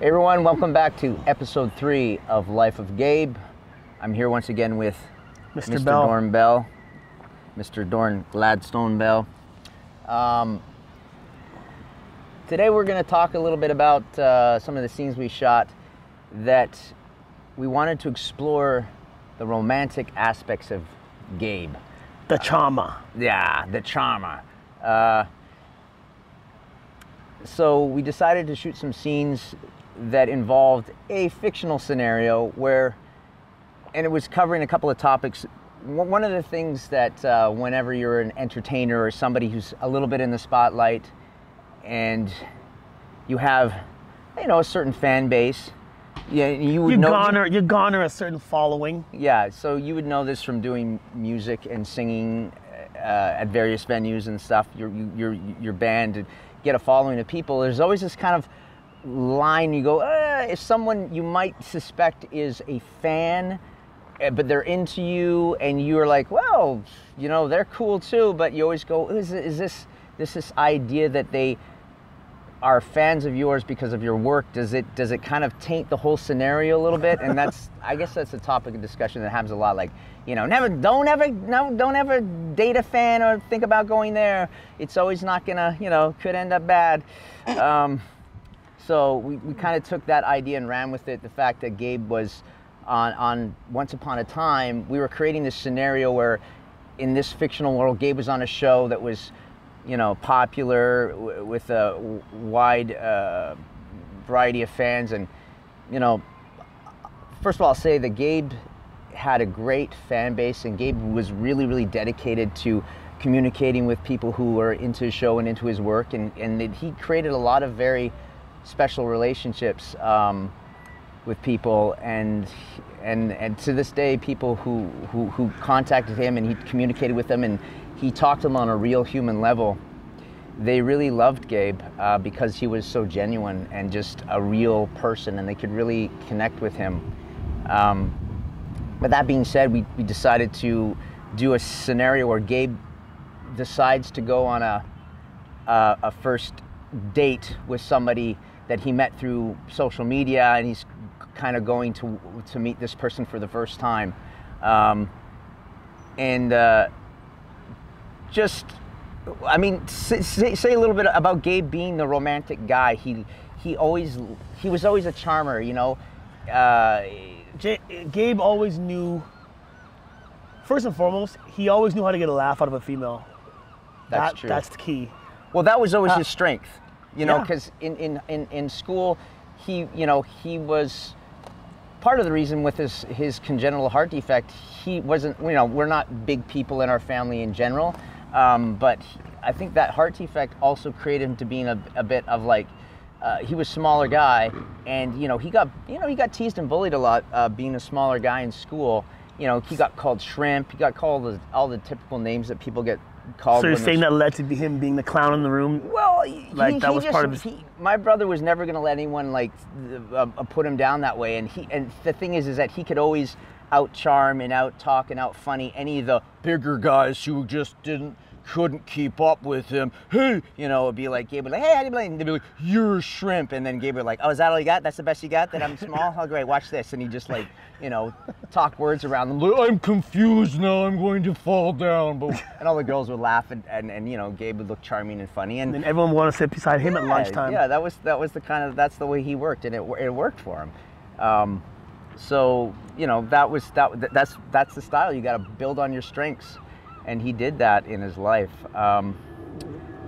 Hey everyone, welcome back to episode 3 of Life of Gabe. I'm here once again with Mr. Doron Bell, Mr. Doron Gladstone Bell. Today we're going to talk a little bit about some of the scenes we shot that we wanted to explore the romantic aspects of Gabe. The charmer. Yeah, the charmer. So we decided to shoot some scenes that involved a fictional scenario where, and it was covering a couple of topics. One of the things that whenever you're an entertainer or somebody who's a little bit in the spotlight and you have, a certain fan base, you garner a certain following. Yeah, so you would know this from doing music and singing at various venues and stuff. Your band, get a following of people. There's always this kind of line you go, if someone you might suspect is a fan, but they're into you, and you're like, well, they're cool too, but you always go, is this idea that they are fans of yours because of your work? Does it kind of taint the whole scenario a little bit? And I guess that's a topic of discussion that happens a lot. Like, don't ever date a fan or think about going there. It's always not gonna, could end up bad. So we kind of took that idea and ran with it. The fact that Gabe was on Once Upon a Time, we were creating this scenario where in this fictional world, Gabe was on a show that was, popular with a wide variety of fans. And, first of all, I'll say that Gabe had a great fan base, and Gabe was really, really dedicated to communicating with people who were into his show and into his work. And he created a lot of very special relationships with people, and to this day, people who contacted him and he communicated with them and he talked to them on a real human level. They really loved Gabe because he was so genuine and just a real person, and they could really connect with him. But that being said, we decided to do a scenario where Gabe decides to go on a first date with somebody that he met through social media, and he's kind of going to meet this person for the first time. Say a little bit about Gabe being the romantic guy. He was always a charmer, Gabe always knew, first and foremost, he always knew how to get a laugh out of a female. That's true. That's the key. Well, that was always his strength, because in school, he was part of the reason with his congenital heart defect. He wasn't, we're not big people in our family in general, but I think that heart defect also created him to being a bit of like, he was a smaller guy, and he got teased and bullied a lot being a smaller guy in school. He got called shrimp. He got called all the typical names that people get called. So you're saying that led to him being the clown in the room? Well, that was part of his. My brother was never going to let anyone put him down that way, and the thing is that he could always out charm and out talk and out funny any of the bigger guys who just couldn't keep up with him. Hey, it'd be like Gabe would like, hey, how do you play? And they'd be like, you're a shrimp. And then Gabe would like, oh, is that all you got? That's the best you got? That I'm small? Oh, great, watch this. And he just talk words around them. Like, I'm confused now, I'm going to fall down. And all the girls would laugh, and Gabe would look charming and funny. And then everyone would want to sit beside him at lunchtime. Yeah, that's the way he worked, and it worked for him. So that's the style. You got to build on your strengths. And he did that in his life.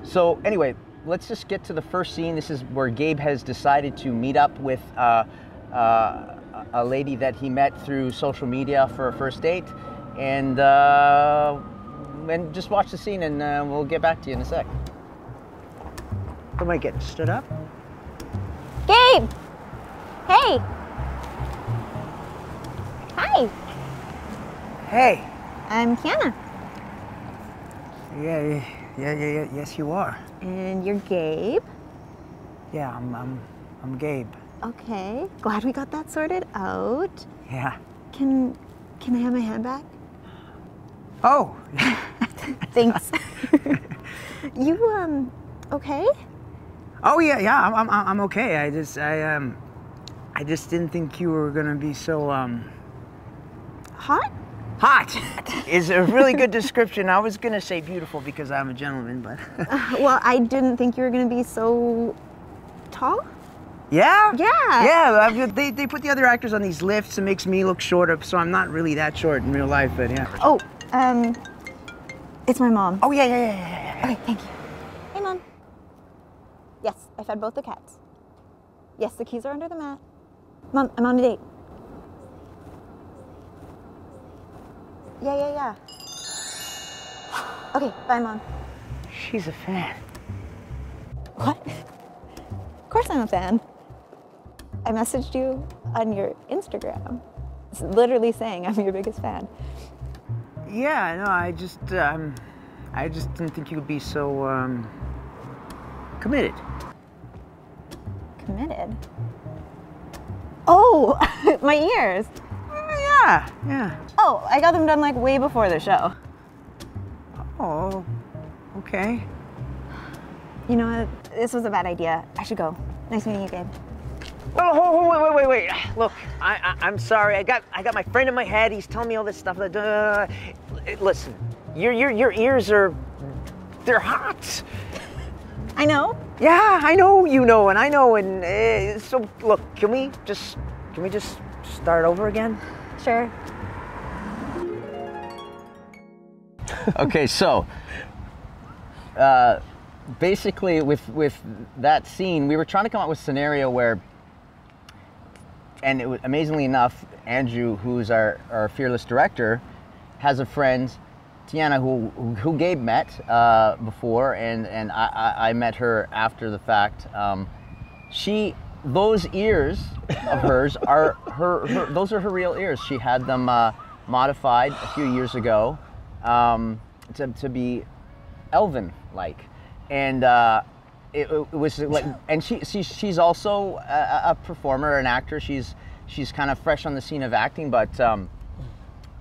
So anyway, let's just get to the first scene. This is where Gabe has decided to meet up with a lady that he met through social media for a first date. And just watch the scene, and we'll get back to you in a sec. Am I getting stood up? Gabe! Hey! Hi! Hey! I'm Kiana. Yeah, yes you are. And you're Gabe? Yeah, I'm Gabe. Okay, glad we got that sorted out. Yeah. Can I have my hand back? Oh! Thanks. You, okay? Oh yeah, I'm okay. I just didn't think you were gonna be so Hot? hot. Is a really good description. I was gonna say beautiful because I'm a gentleman, but Well, I didn't think you were going to be so tall. yeah, Yeah. They put the other actors on these lifts. It makes me look shorter, so I'm not really that short in real life. But yeah. Oh, it's my mom. Oh yeah. Okay, thank you. Hey, Mom. Yes, I fed both the cats. Yes, the keys are under the mat. Mom, I'm on a date. Yeah. Okay, bye, Mom. She's a fan. What? Of course I'm a fan. I messaged you on your Instagram. It's literally saying I'm your biggest fan. Yeah, no, I just didn't think you would be so committed. Committed? Oh, my ears. Yeah. Oh, I got them done like way before the show. Oh, okay. You know what? This was a bad idea. I should go. Nice meeting you, Gabe. Oh, wait. Look, I'm sorry. I got my friend in my head. He's telling me all this stuff. Listen, your ears they're hot. I know. Yeah, I know you know, and I know, and so look, can we just start over again? Sure. Okay, so basically with that scene, we were trying to come up with a scenario where, and it was, amazingly enough, Andrew, who's our fearless director, has a friend, Tiana, who Gabe met before, and I met her after the fact. Those ears of hers are those are her real ears. She had them modified a few years ago to be elven-like, and it was like, and she's also a performer, an actor. She's kind of fresh on the scene of acting, but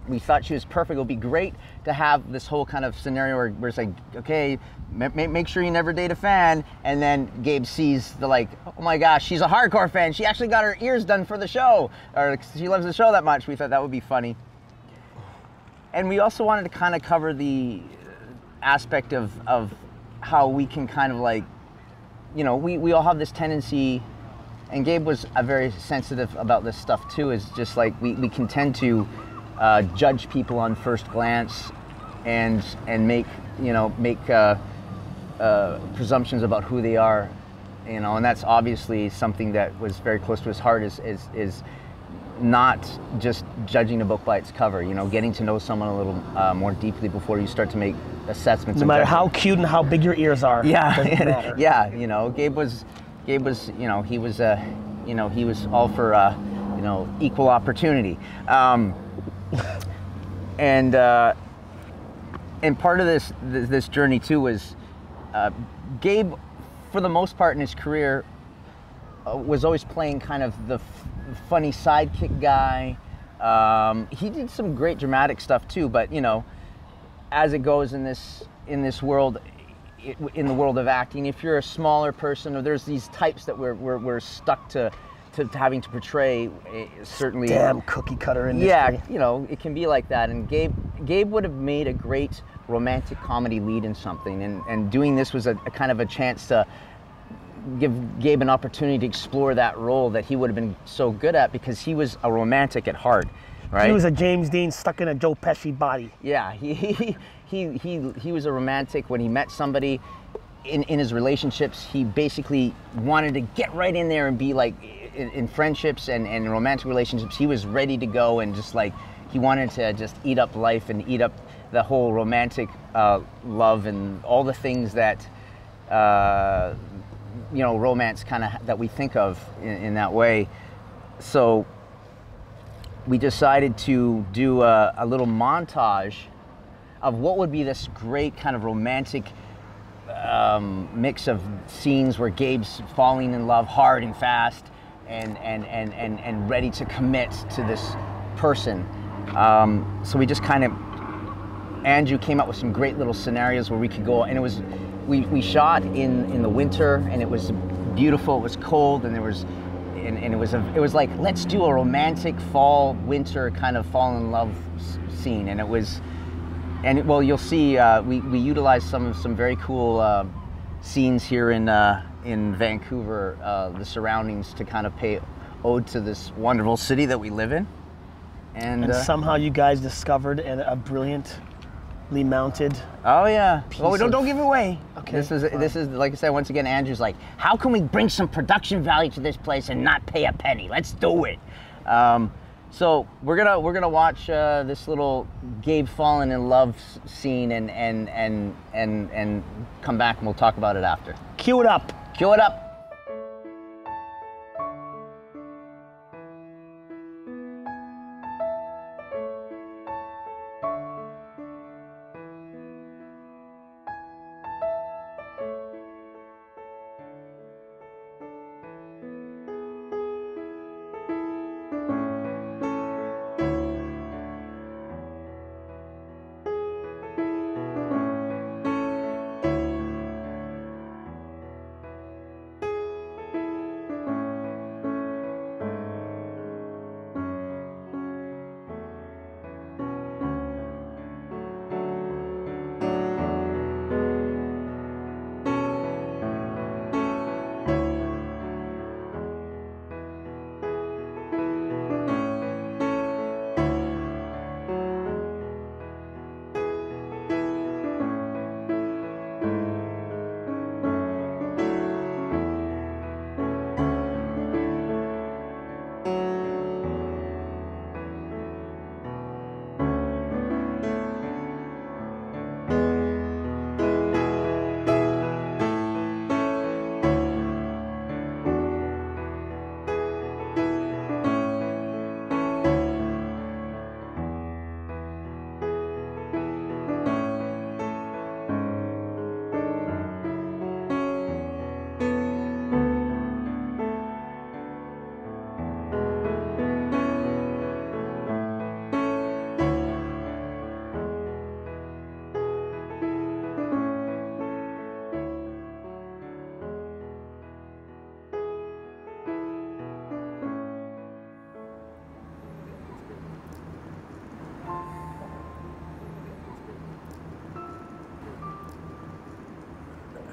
we thought she was perfect. It would be great to have this whole kind of scenario where it's like, okay, make sure you never date a fan, and then Gabe sees the like, oh my gosh, she's a hardcore fan. She actually got her ears done for the show, or she loves the show that much. We thought that would be funny. And we also wanted to kind of cover the aspect of how we can kind of like, you know, we all have this tendency, and Gabe was very sensitive about this stuff too, is just like we can tend to judge people on first glance and make presumptions about who they are, you know, and that's obviously something that was very close to his heart, is not just judging a book by its cover, you know, getting to know someone a little more deeply before you start to make assessments. No matter how cute and how big your ears are. Yeah, Doesn't matter. yeah, you know, Gabe was, you know, he was all for, you know, equal opportunity. And part of this journey too was Gabe, for the most part in his career, was always playing kind of the funny sidekick guy. He did some great dramatic stuff too, but you know, as it goes in this world, in the world of acting, if you're a smaller person, or there's these types that we're stuck to having to portray, certainly. Damn cookie cutter industry. Yeah, you know, it can be like that. And Gabe would have made a great romantic comedy lead in something, and doing this was a kind of a chance to give Gabe an opportunity to explore that role that he would have been so good at, because he was a romantic at heart, right? He was a James Dean stuck in a Joe Pesci body. Yeah, he was a romantic. When he met somebody in his relationships, he basically wanted to get right in there and be like, in friendships and romantic relationships, he was ready to go, and just like, he wanted to just eat up life and eat up the whole romantic love and all the things that you know, romance kind of that we think of in that way. So we decided to do a little montage of what would be this great kind of romantic mix of scenes where Gabe's falling in love hard and fast and ready to commit to this person. So we just kind of, Andrew came up with some great little scenarios where we could go, and it was, we shot in the winter, and it was beautiful, it was cold, and and it was like, let's do a romantic fall winter kind of fall in love scene, and it was, and well, you'll see we utilized some very cool scenes here in Vancouver, the surroundings, to kind of pay ode to this wonderful city that we live in, and somehow you guys discovered a brilliantly mounted. Oh yeah. Well, don't give it away. Okay. This is like I said, once again, Andrew's like, how can we bring some production value to this place and not pay a penny? Let's do it. So we're gonna watch this little Gabe falling in love scene and come back, and we'll talk about it after. Cue it up. Cue it up.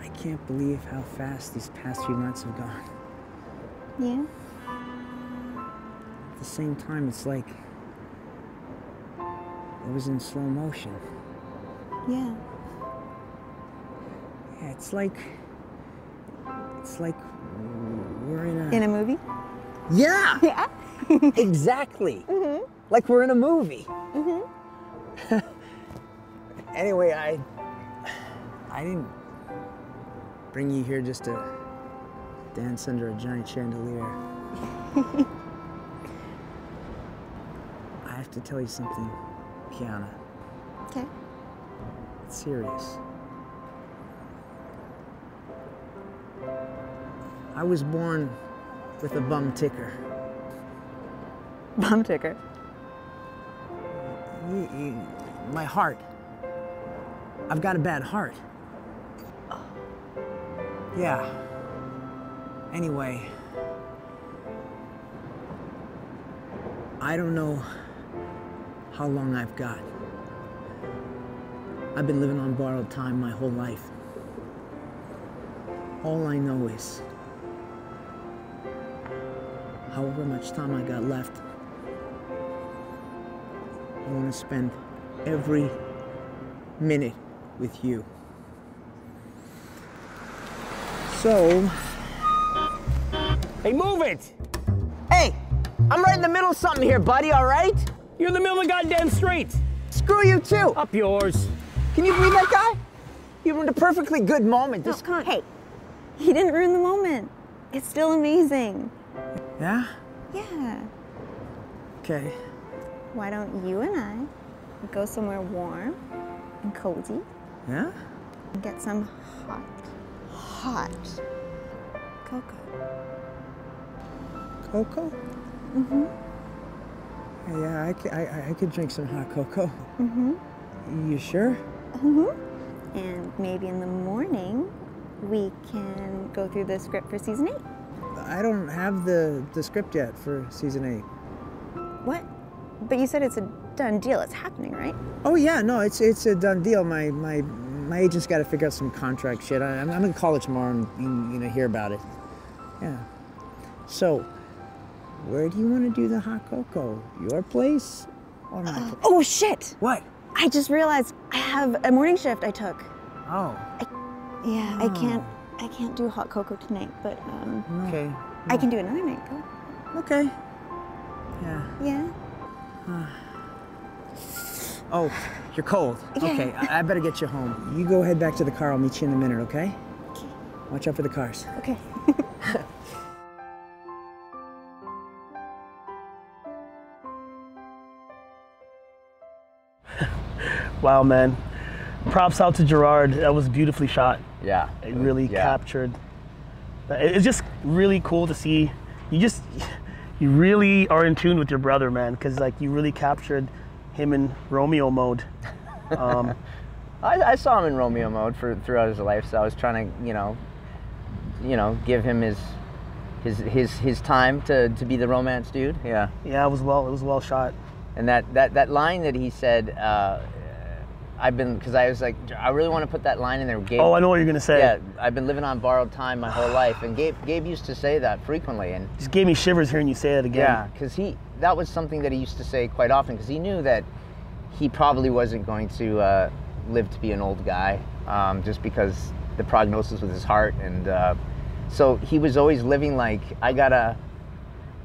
I can't believe how fast these past few months have gone. Yeah? At the same time, it's like it was in slow motion. Yeah. Yeah, it's like we're In a movie? Yeah! Yeah. Exactly! Mm-hmm. Like we're in a movie. Mm-hmm. Anyway, I didn't bring you here just to dance under a giant chandelier. I have to tell you something, Kiana. Okay. It's serious. I was born with a bum ticker. Bum ticker. My heart. I've got a bad heart. Yeah. Anyway, I don't know how long I've got. I've been living on borrowed time my whole life. All I know is, however much time I got left, I want to spend every minute with you. So, Hey, move it! hey, I'm right in the middle of something here, buddy, all right? You're in the middle of the goddamn street. Screw you too. Up yours. Can you believe that guy? He ruined a perfectly good moment. No, come on. Hey, he didn't ruin the moment. It's still amazing. Yeah? Yeah. Okay. Why don't you and I go somewhere warm and cozy Yeah? and get some hot cocoa? Cocoa? Mm-hmm. Yeah, I could drink some hot cocoa. Mm-hmm. You sure? Mm-hmm. And maybe in the morning, we can go through the script for season 8. I don't have the script yet for season 8. What? But you said it's a done deal. It's happening, right? Oh yeah, no, it's a done deal. My agent's got to figure out some contract shit. I'm gonna call it tomorrow and hear about it. Yeah. So, where do you want to do the hot cocoa? Your place or my place? Oh shit! What? I just realized I have a morning shift I took. Oh. I can't do hot cocoa tonight, but Okay. I can do another night though. Okay. Yeah. Yeah. Oh, you're cold. Yeah. Okay, I better get you home. You go head back to the car. I'll meet you in a minute, okay? Okay. Watch out for the cars. Okay. Wow, man. Props out to Gerard. That was beautifully shot. Yeah. It really captured. It's just really cool to see. You really are in tune with your brother, man, because like you really captured him in Romeo mode. I saw him in Romeo mode throughout his life, so I was trying to, give him his time to be the romance dude. Yeah. Yeah, it was well shot. And that line that he said, because I was like, I really want to put that line in there. Gabe, Oh, I know what you're gonna say. Yeah, I've been living on borrowed time my whole life, and Gabe used to say that frequently, and Just gave me shivers hearing you say it again. yeah, because that was something that he used to say quite often, because he knew that he probably wasn't going to live to be an old guy, just because the prognosis with his heart, and so he was always living like, I gotta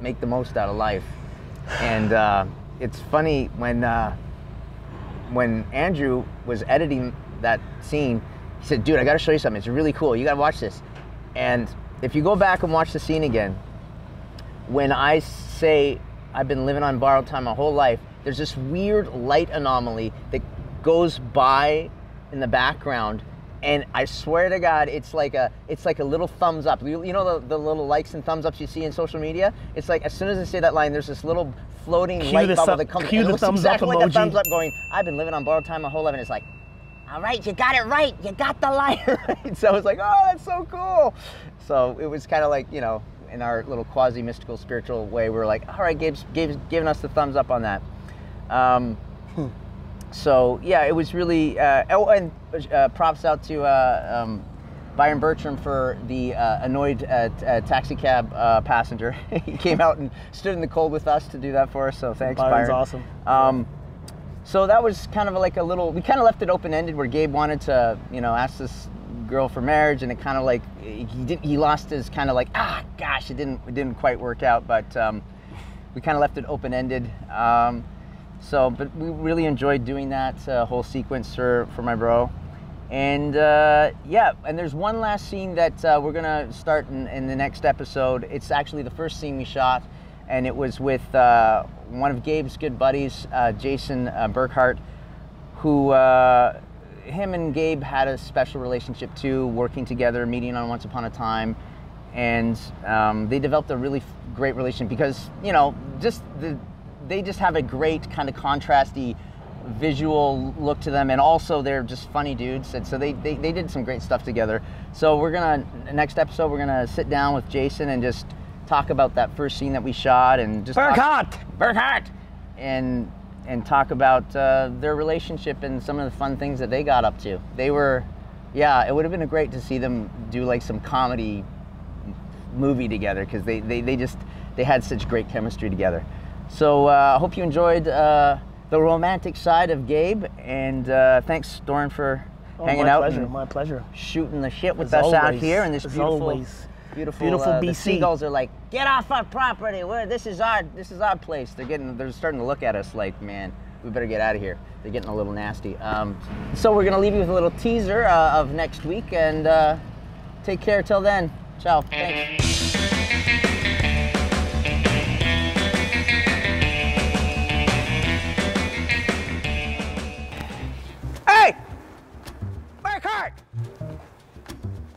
make the most out of life. And it's funny when Andrew was editing that scene, he said, dude, I gotta show you something, it's really cool, you gotta watch this. And if you go back and watch the scene again, when I say I've been living on borrowed time my whole life, there's this weird light anomaly that goes by in the background, and I swear to God, it's like a little thumbs up. You know the little likes and thumbs ups you see in social media? It's like as soon as I say that line, there's this little floating light bubble that comes. Cue the thumbs up emoji. Like a thumbs up going, I've been living on borrowed time my whole life, and it's like, all right, you got it right. You got the line right. So I was like, oh, that's so cool. So it was kind of like, in our little quasi-mystical spiritual way, we were like, all right, Gabe's giving us the thumbs up on that. So yeah, it was really, props out to Byron Bertram for the annoyed taxi cab passenger. He came out and stood in the cold with us to do that for us, so thanks, Byron's Byron. awesome. So that was kind of like we kind of left it open-ended where Gabe wanted to, ask this girl for marriage, and it kind of like, he lost his kind of like, gosh, it didn't quite work out, but we kind of left it open-ended. But we really enjoyed doing that whole sequence for my bro. And and there's one last scene that we're gonna start in the next episode. It's actually the first scene we shot, and it was with one of Gabe's good buddies, Jason Burkart, who him and Gabe had a special relationship too, working together, meeting on Once Upon a Time, and they developed a really great relationship because they just have a great kind of contrasty visual look to them, and also they're just funny dudes, and so they did some great stuff together. So next episode we're gonna sit down with Jason and just talk about that first scene that we shot, and just Burkart, and talk about their relationship and some of the fun things that they got up to. It would have been great to see them do like some comedy movie together, because they had such great chemistry together. So I hope you enjoyed the romantic side of Gabe, and thanks, Doron, for hanging out. My pleasure. Shooting the shit with us out here in this beautiful BC. The seagulls are like, get off our property. This is our place. They're starting to look at us like, man, we better get out of here. They're getting a little nasty. So we're gonna leave you with a little teaser of next week, and take care till then. Ciao. Thanks. Hey! Burkart!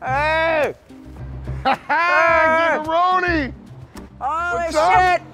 Hey! Hey, Gigaroni! Holy What's up? shit!